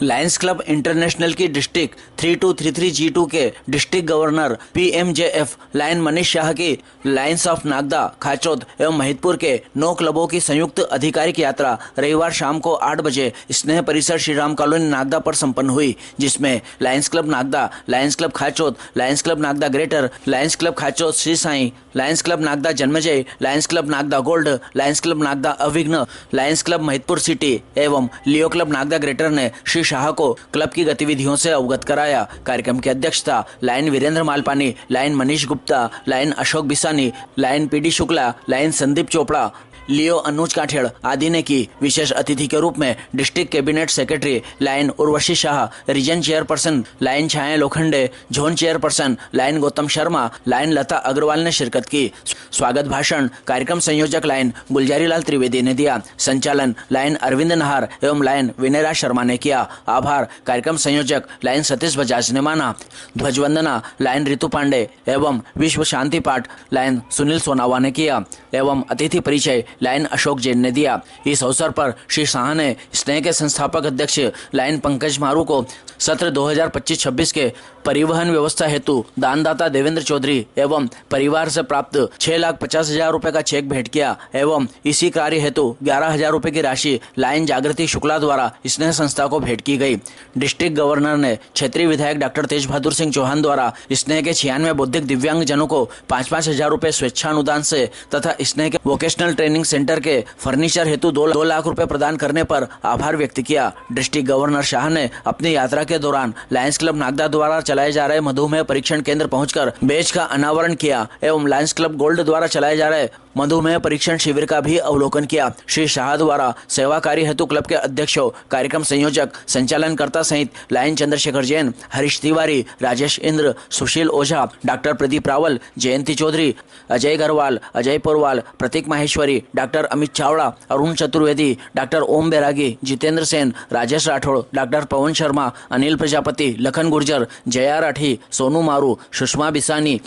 Lions Club International की district 3233G2 के district governor PMJF Lion Manish Shah की लायंस ऑफ नागदा, खाचोद एवं महिदपुर के 9 क्लबों की संयुक्त आधिकारिक यात्रा रविवार शाम को 8 बजे स्नेह परिसर श्री राम कॉलोनी नागदा पर संपन्न हुई, जिसमें Lions Club Nagda, Lions Club Khachrod, Lions Club Nagda greater, Lions Club Khachrod Shri Sai, Lions Club Nagda Janmejay, Lions Club Nagda gold, Lions Club Nagda Avighna, Lions Club Mahidpur city एवं लियो क्लब नागदा ग्रेटर ने श्री शाह को क्लब की गतिविधियों से अवगत कराया। कार्यक्रम की अध्यक्षता lion Virendra Malpani, lion Manish Gupta, lion Ashok Bisani, lion PD Shukla, lion Sandeep Chopra, Leo Anuj Kathed आदि ने की। विशेष अतिथि के रूप में district cabinet secretary lion Urvashi Shah, region chairperson lion Chhaya Lokhande, zone chairperson lion Gautam Sharma, lion Lata Agrawal ने शिरकत की। स्वागत भाषण कार्यक्रम संयोजक लायन गुलजारी लाल त्रिवेदी ने दिया। संचालन लायन अरविंद नहार एवं लायन विनेरा शर्मा ने किया। आभार कार्यक्रम संयोजक लायन सतीश बजाज ने माना। ध्वजवंदना लायन ऋतु पांडे एवं विश्व शांति पाठ लायन सुनील सोनावा ने किया एवं अतिथि परिचय लायन अशोक जैन ने दिया। इस अवसर पर श्री शाह ने स्नेह के संस्थापक अध्यक्ष लायन पंकज मारू को सत्र 2025-26 के परिवहन व्यवस्था हेतु दानदाता देवेंद्र चौधरी एवं परिवार से प्राप्त 6,50,000 रुपए का चेक भेंट किया एवं इसी कार्य हेतु 11,000 रुपए की राशि लायन जागृति शुक्ला द्वारा स्नेह संस्था को भेंट की गई। डिस्ट्रिक्ट गवर्नर ने क्षेत्रीय विधायक डॉक्टर तेज बहादुर सिंह चौहान द्वारा स्नेह के 96 बौद्धिक दिव्यांग जनों को 5,000 रुपए स्वेच्छानुदान से तथा स्नेह के वोकेशनल ट्रेनिंग सेंटर के फर्नीचर हेतु 2 लाख रुपए प्रदान करने पर आभार व्यक्त किया। डिस्ट्रिक्ट गवर्नर शाह ने अपनी यात्रा के दौरान लायंस क्लब नागदा द्वारा चलाए जा रहे मधुमेह परीक्षण केंद्र पहुंचकर बैच का अनावरण किया एवं लायंस क्लब गोल्ड द्वारा चलाए जा रहे मधुमेह परीक्षण शिविर का भी अवलोकन किया। श्री शाह द्वारा सेवा कार्य हेतु क्लब के अध्यक्षों, कार्यक्रम संयोजक, संचालनकर्ता सहित लायन चंद्रशेखर जैन, हरीश तिवारी, राजेश इंद्र, सुशील ओझा, डॉक्टर प्रदीप रावल, जयंती चौधरी, अजय गरवाल, अजय पोरवाल, प्रतीक माहेश्वरी, डॉक्टर अमित चावड़ा, अरुण चतुर्वेदी, डॉक्टर ओम बैरागी, जितेंद्र सेन, राजेश राठौड़, डॉक्टर पवन शर्मा, अनिल प्रजापति, लखन गुर्जर, जया राठी, सोनू मारू, सुषमा बिसानी,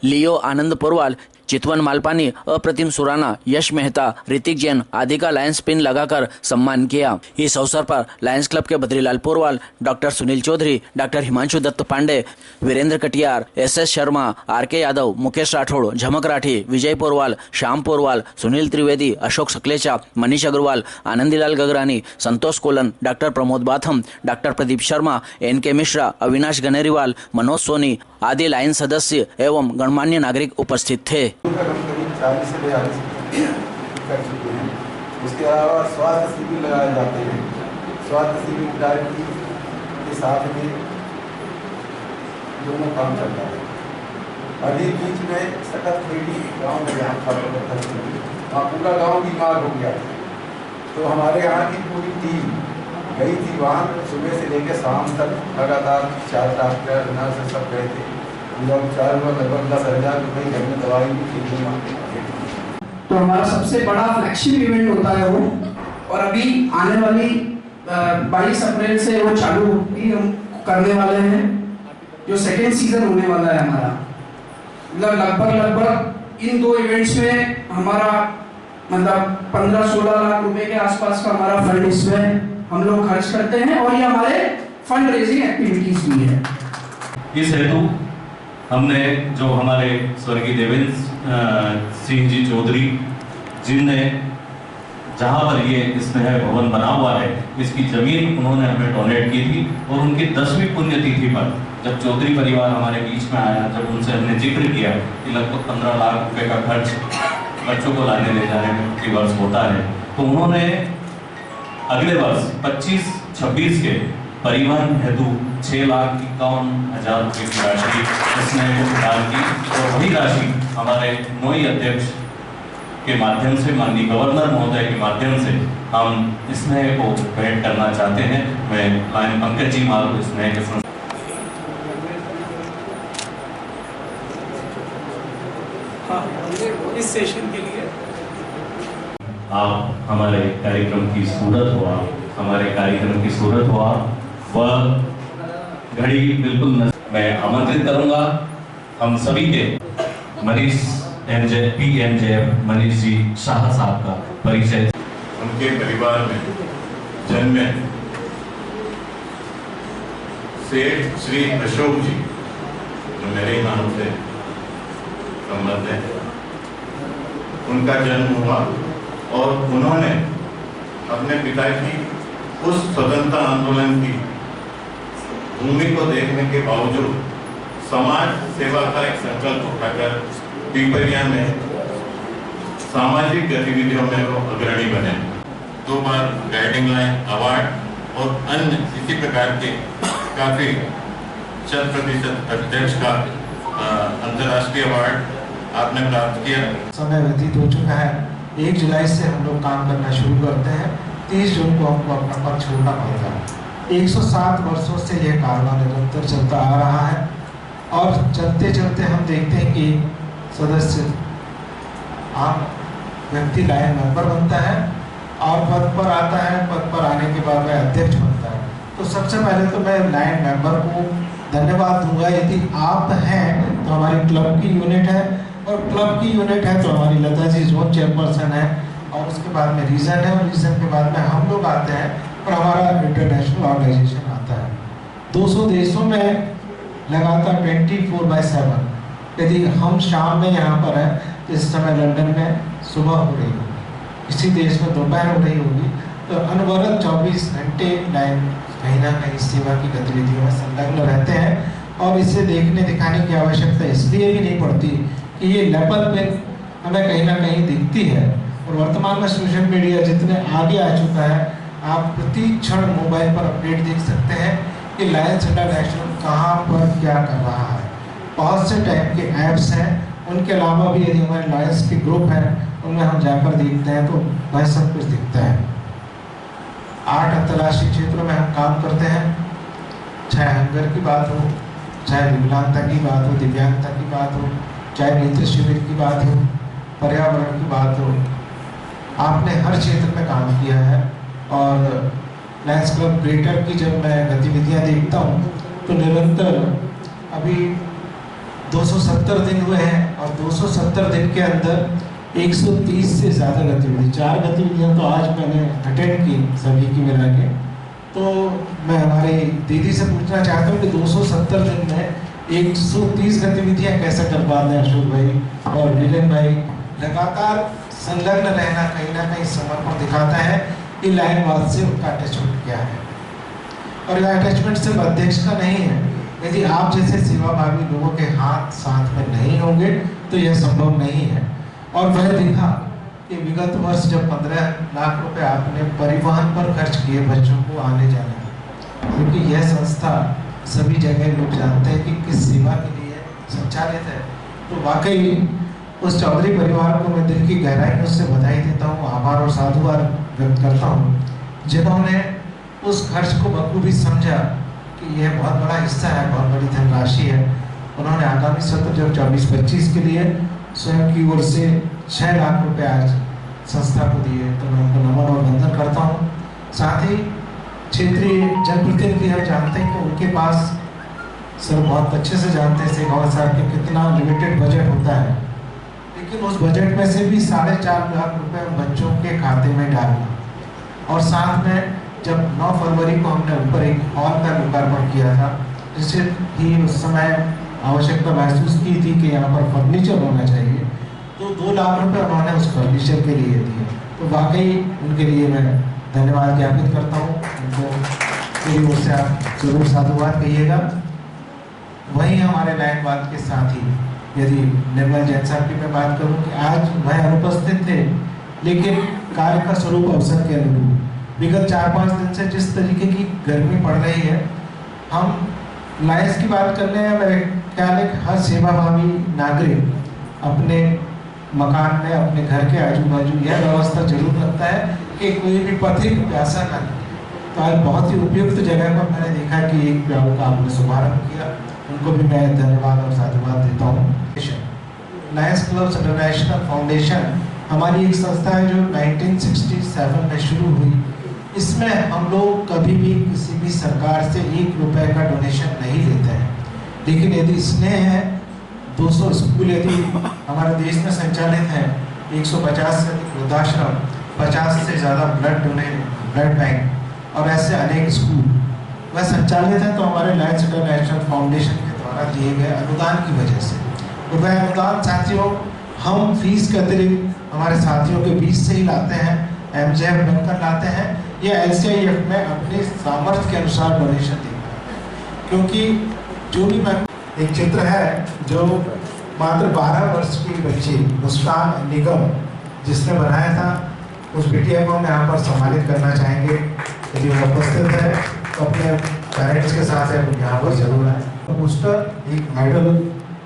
लियो आनंद पोरवाल, चितवन मालपानी, अप्रतिम सुराना, यश मेहता, ऋतिक जैन आदि का लायंस पिन लगाकर सम्मान किया। इस अवसर पर लायंस क्लब के Badrilal Porwal, doctor Sunil Chaudhary, doctor Himanshu Dutt Pandey, Virendra Katiyar, SS Sharma, RK Yadav, Mukesh Rathore, Jhamak Rathi, Vijay Porwal, Shyam Porwal, Sunil Trivedi, Ashok Saklecha, Manish Agrawal, Anandilal Gagrani, Santosh Kolan, doctor Pramod Batham, doctor Pradeep Sharma, NK Mishra, Avinash Ganeriwal, Manoj Soni आदि लायन सदस्य एवं गणमान्य नागरिक उपस्थित थे। 40 से 42 कर चुके हैं। उसके अलावा स्वास्थ्य शिविर लगाए जाते हैं। स्वास्थ्य शिविर डायरेक्टली के साथ में दोनों काम चलता है। अभी बीच में सकत खेड़ी गाँव में जहाँ वहाँ पूरा गाँव बीमार हो गया, तो हमारे यहाँ की पूरी टीम गई थी वहाँ। सुबह से लेकर शाम तक लगातार 4 डॉक्टर नर्स सब गए थे। उपचार हुआ, लगभग 10,000 रुपये घर में दवाई भी फ्री। तो हमारा सबसे बड़ा फ्लैगशिप इवेंट होता है वो, और अभी आने वाली 22 अप्रैल से वो चालू भी हम करने वाले हैं, जो सेकेंड सीजन होने वाला है हमारा। मतलब लगभग इन 2 इवेंट्स में हमारा 15-16 लाख रुपए के आसपास का हमारा फंड इसमें हम लोग खर्च करते हैं, और ये हमारे फंड रेजिंग एक्टिविटीज भी है। इस हेतु हमने जो हमारे स्वर्गीय देवेंद्र सिंह जी चौधरी, जिनने जहाँ पर ये स्नेह भवन बना हुआ है, इसकी जमीन उन्होंने हमें डोनेट की थी। और उनकी 10वीं पुण्यतिथि पर जब चौधरी परिवार हमारे बीच में आया, जब उनसे हमने जिक्र किया कि लगभग 15 लाख रुपए का खर्च बच्चों को लाने ले जाने में प्रति वर्ष होता है, तो उन्होंने अगले वर्ष 25-26 के परिवहन हेतु 6,51,000 रुपये की राशि इसमें भुगतान की। और वही राशि हमारे नोई अध्यक्ष के माध्यम से, माननीय गवर्नर महोदय के माध्यम से हम स्नेह को भेंट करना चाहते हैं। मैं लायन पंकज जी मारू स्नेह के इस सेशन के लिए आप हमारे कार्यक्रम की सूरत हुआ, हमारे कार्यक्रम की सूरत हुआ वह घड़ी बिल्कुल मैं आमंत्रित करूंगा हम सभी के मनीष PMJF मनीष जी शाह साहब का परिचय। उनके परिवार में जन्मे सेठ श्री अशोक जी, जो मेरे नाम से संबंध है, उनका जन्म हुआ और उन्होंने अपने पिता की उस स्वतंत्रता आंदोलन की भूमि को देखने के बावजूद समाज सेवा का एक संकल्प उठाकर पीपरिया में सामाजिक गतिविधियों में वो अग्रणी बने। 2 बार गाइडिंग लाइन अवार्ड और अन्य इसी प्रकार के काफी 100% अध्यक्ष का अंतर्राष्ट्रीय अवार्ड आपने प्राप्त किया। समय व्यतीत हो चुका है। 1 जुलाई से हम लोग काम करना शुरू करते हैं। 30 जून को हमको अपना पद छोड़ना पड़ता है। 107 वर्षों से यह कारवां निरंतर चलता आ रहा है और चलते चलते हम देखते हैं कि सदस्य आप व्यक्ति लाइन मेंबर बनता है और पद पर आता है। पद पर आने के बाद वह अध्यक्ष बनता है। तो सबसे पहले तो मैं लाइन मेंबर को धन्यवाद दूंगा। यदि आप हैं तो हमारी क्लब की यूनिट है और क्लब की यूनिट है तो हमारी लता जी जोन चेयरपर्सन है और उसके बाद में रीजन है और रीजन के बाद में हम लोग आते हैं और हमारा इंटरनेशनल ऑर्गेनाइजेशन आता है। 200 देशों में लगातार 24/7। यदि हम शाम में यहाँ पर हैं तो इस समय लंदन में सुबह हो रही होगी, इसी देश में दोपहर हो रही होगी, तो अनवरत 24 घंटे लाइन कहीं ना कहीं सेवा की गतिविधियों में संलग्न रहते हैं। और इसे देखने दिखाने की आवश्यकता इसलिए भी नहीं पड़ती कि ये लेवल पे हमें कहीं ना कहीं दिखती है। और वर्तमान में सोशल मीडिया जितने आगे आ चुका है, आप प्रति क्षण मोबाइल पर अपडेट देख सकते हैं कि लायंस इंटरनेशनल कहाँ पर क्या कर रहा है। बहुत से टाइप के ऐप्स हैं, उनके अलावा भी यदि हमारे लायंस के ग्रुप हैं उनमें हम जाकर देखते हैं तो वह सब कुछ दिखता है। 8 अंतर्राष्ट्रीय क्षेत्रों में हम काम करते हैं, चाहे हंगर की बात हो, चाहे विकलांगता की बात हो, दिव्यांगता की बात हो, चाहे नेत्र शिविर की बात हो, पर्यावरण की बात हो। आपने हर क्षेत्र में काम किया है और लायंस क्लब ग्रेटर की जब मैं गतिविधियां देखता हूं तो निरंतर अभी 270 दिन हुए हैं और 270 दिन के अंदर 130 से ज़्यादा गतिविधि, 4 गतिविधियां तो आज मैंने अटेंड की सभी की मिला के। तो मैं हमारी दीदी से पूछना चाहता हूँ कि 270 दिन में 130 गतिविधियां कैसे कर पाते हैं अशोक भाई और नीलन भाई। लगातार संलग्न रहना कहीं ना कहीं समर्पण दिखाता है कि लायनवाद से उनका अटैचमेंट क्या है। और यह अटैचमेंट सिर्फ अध्यक्ष का नहीं है। यदि आप जैसे सेवाभावी लोगों के हाथ साथ में नहीं होंगे तो यह संभव नहीं है। और वह दिखा कि विगत वर्ष जब 15 लाख रुपए आपने परिवहन पर खर्च किए बच्चों को आने जाने में, क्योंकि यह संस्था सभी जगह लोग जानते हैं कि किस सेवा के लिए संचालित है। तो वाकई उस चौधरी परिवार को मैं दिल की गहराई से बधाई देता हूँ, आभार और साधुवाद व्यक्त करता हूँ, जिन्होंने उस खर्च को बखूबी समझा कि यह बहुत बड़ा हिस्सा है, बहुत बड़ी धनराशि है। उन्होंने आगामी सत्र जब 24-25 के लिए स्वयं की ओर से 6 लाख रुपए आज संस्था को दिए, तो मैं उनको नमन और वंदन करता हूँ। साथ ही क्षेत्रीय जनप्रतिनिधि हम जानते हैं कि उनके पास सर बहुत अच्छे से जानते हैं शेखावत साहब के कितना लिमिटेड बजट होता है, लेकिन उस बजट में से भी 4.5 लाख रुपए बच्चों के खाते में डालना। और साथ में जब 9 फरवरी को हमने ऊपर एक हॉल का लोकार्पण किया था, जिससे ही उस समय आवश्यकता महसूस की थी कि यहाँ पर फर्नीचर होना चाहिए, तो 2 लाख रुपए उन्होंने उस फर्नीचर के लिए दिए। तो वाकई उनके लिए मैं धन्यवाद ज्ञापित करता हूँ। उनको मेरी ओर से आप जरूर साधुवाद कहिएगा। वहीं हमारे लायनवाद के साथ ही यदि निर्मल जैन साहब की मैं बात करूं कि आज वह अनुपस्थित थे, लेकिन कार्य का स्वरूप अवसर के अनुरूप विगत 4-5 दिन से जिस तरीके की गर्मी पड़ रही है, हम लायंस की बात करने में मेरे ख्याल है हर सेवाभावी नागरिक अपने मकान में, अपने घर के आजू बाजू यह व्यवस्था जरूर रखता है कि कोई भी पथिक प्यासा न लगे। तो आज बहुत ही उपयुक्त जगह पर मैंने देखा कि एक प्याऊ का आपने शुभारंभ किया, उनको भी मैं धन्यवाद और साधुवाद देता हूँ। लायंस क्लब्स इंटरनेशनल फाउंडेशन हमारी एक संस्था है जो 1967 में शुरू हुई। इसमें हम लोग कभी भी किसी भी सरकार से 1 रुपए का डोनेशन नहीं लेते हैं, लेकिन यदि स्नेह है 200 स्कूल यदि हमारे देश में संचालित हैं, 150 से अधिक वृद्धाश्रम, 50 से ज़्यादा ब्लड बैंक और ऐसे अनेक स्कूल, वह संचालित है तो हमारे लायंस इंटरनेशनल फाउंडेशन के द्वारा दिए गए अनुदान की वजह से। तो वह अनुदान साथियों हम फीस के अतिरिक्त हमारे साथियों के बीच से ही लाते हैं, एमजेएफ बनकर लाते हैं या एलसीआईएफ में अपने सामर्थ्य के अनुसार डोनेशन देते हैं। क्योंकि जो भी मैं एक चित्र है जो मात्र 12 वर्ष की बच्ची मुस्कान निगम जिसने बनाया था, उस बिटिया को हम यहाँ पर सम्मानित करना चाहेंगे। यदि वो उपस्थित है तो अपने पेरेंट्स के साथ यहाँ पर जरूर आए। पोस्टर, एक मेडल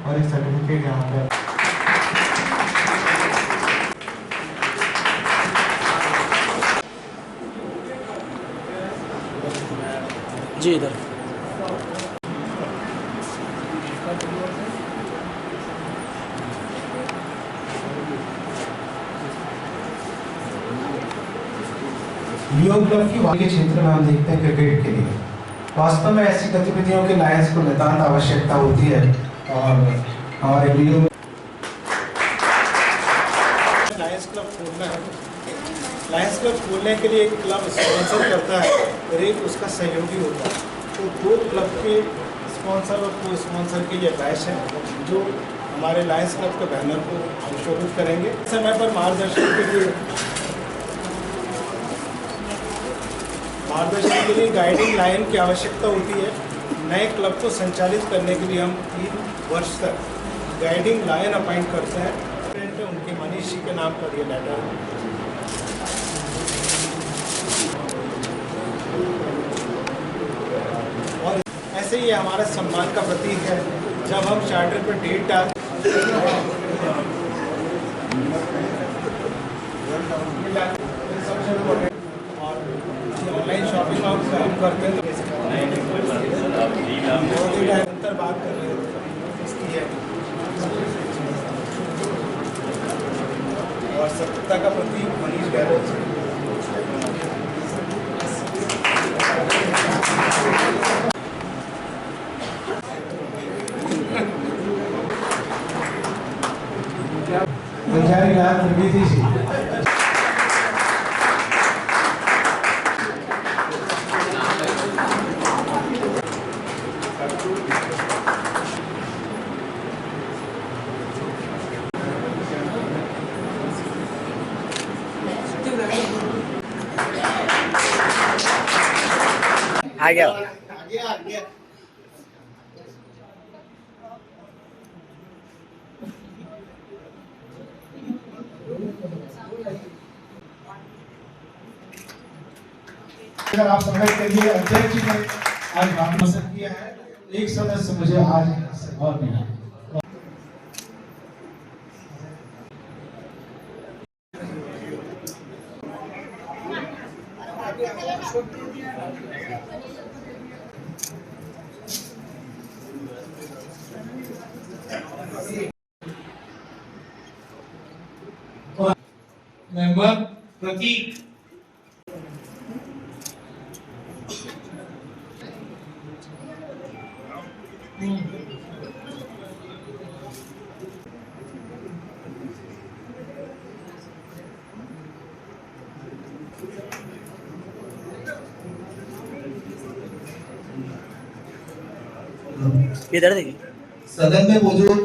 और एक सर्टिफिकेट यहाँ पर। जी इधर लियो क्लब की के क्षेत्र में हम देखते हैं क्रिकेट के लिए वास्तव में ऐसी गतिविधियों के लायंस को नितांत आवश्यकता होती है। और हमारे लियो लायंस क्लब खोलना है, लायंस क्लब खोलने के लिए एक क्लब स्पॉन्सर करता है और एक उसका सहयोगी होता है। तो 2 क्लब के स्पॉन्सर और को स्पॉन्सर के ये बैच है जो हमारे लायंस क्लब के बैनर को शोभित करेंगे। समय पर मार्गदर्शन के लिए गाइडिंग लाइन की आवश्यकता होती है। नए क्लब को संचालित करने के लिए हम 3 वर्ष तक गाइडिंग लाइन अपॉइंट करते हैं। उनके मनीष जी के नाम पर ये लेटर है। और ऐसे ही हमारे सम्मान का प्रतीक है जब हम चार्टर पर डेट डाल ऑनलाइन शॉपिंग हम करते हैं निरंतर बात कर रहे हैं इसकी है और सत्यता का प्रतीक मनीष गहलोत। बंजारी लाल त्रिवेदी जी आ गया। अगर आप समय के लिए अध्यक्ष जी ने आज नामांकन किया है, एक सदस्य मुझे आज और मिला। मेंबर प्रतीक इधर देखिए। सदन में मौजूद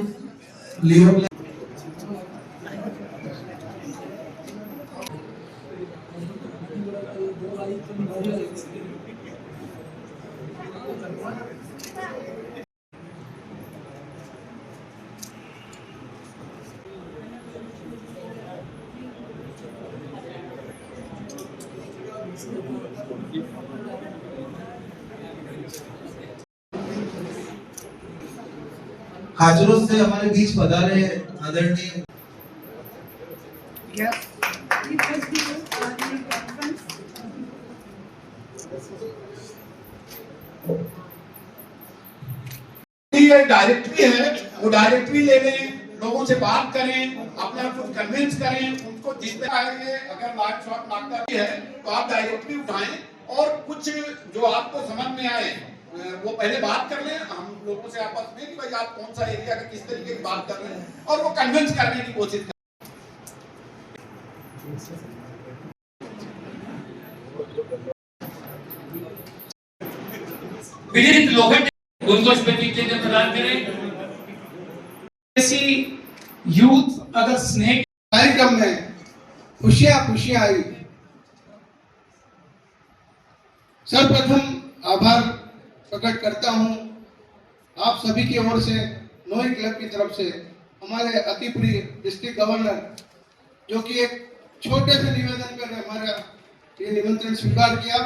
लियो हाजिरों से हमारे बीच पधारे आदरणीय डायरेक्टरी है, वो डायरेक्टरी ले लें, लोगों से बात करें, अपने आप को कन्विंस करें, उनको जितने आएंगे। अगर लाइव शॉट मांगता भी है तो आप डायरेक्टरी उठाएं और कुछ जो आपको समझ में आए वो पहले बात कर लें हम लोगों से आपस में कि भाई आप कौन सा एरिया का किस तरीके की बात कर रहे हैं और वो कन्विंस करने की कोशिश करें। पीड़ित लोग हैं उनको स्पेशल ट्रीटमेंट प्रदान करें। ऐसी यूथ अगर स्नेह कार्यक्रम में खुशियां आई। सर्वप्रथम आभार प्रकट करता हूं आप सभी की ओर से, नोई क्लब की तरफ से, हमारे अति प्रिय डिस्ट्रिक्ट गवर्नर जो कि एक छोटे से निवेदन कर हमारा ये निमंत्रण स्वीकार किया।